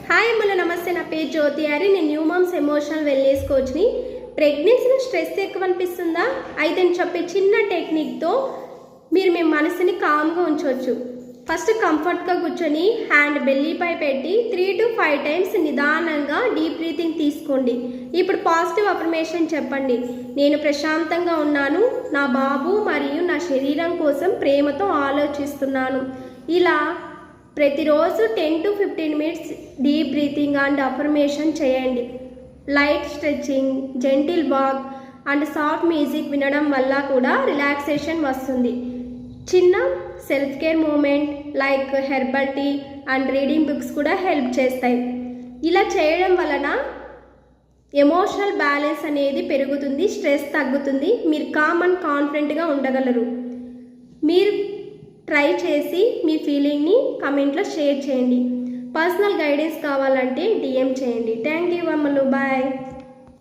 Hi అమ్మలు, నమస్తే. నా పేరు జ్యోతి అరి. నేను న్యూ మామ్స్ ఎమోషనల్ వెల్నెస్ కోచ్ని. ప్రెగ్నెన్సీలో స్ట్రెస్ ఎక్కువ అనిపిస్తుందా? అయితే నేను చెప్పే చిన్న టెక్నిక్తో మీరు మీ మనసుని కామ్గా ఉంచవచ్చు. ఫస్ట్ కంఫర్ట్గా కూర్చొని హ్యాండ్ బెల్లీపై పెట్టి 3 to 5 టైమ్స్ నిదానంగా డీప్ బ్రీతింగ్ తీసుకోండి. ఇప్పుడు పాజిటివ్ అఫర్మేషన్ చెప్పండి. నేను ప్రశాంతంగా ఉన్నాను, నా బాబు మరియు నా శరీరం కోసం ప్రేమతో ఆలోచిస్తున్నాను. ఇలా ప్రతిరోజు 10 to 15 minutes deep breathing and affirmation చేయండి. Light stretching, gentle walk and soft music వినడం వల్ల కూడా రిలాక్సేషన్ వస్తుంది. చిన్న self care moment like herbal tea and reading books కూడా హెల్ప్ చేస్తాయి. ఇలా చేయడం వలన ఎమోషనల్ బ్యాలెన్స్ అనేది పెరుగుతుంది, స్ట్రెస్ తగ్గుతుంది, మీరు కామ్ అండ్ కాన్ఫిడెంట్గా ఉండగలరు. మీరు ట్రై చేసి మీ ఫీలింగ్ని కమెంట్లో షేర్ చేయండి. పర్సనల్ గైడెన్స్ కావాలంటే DM చేయండి. థ్యాంక్ యూ అమ్మలు, బాయ్.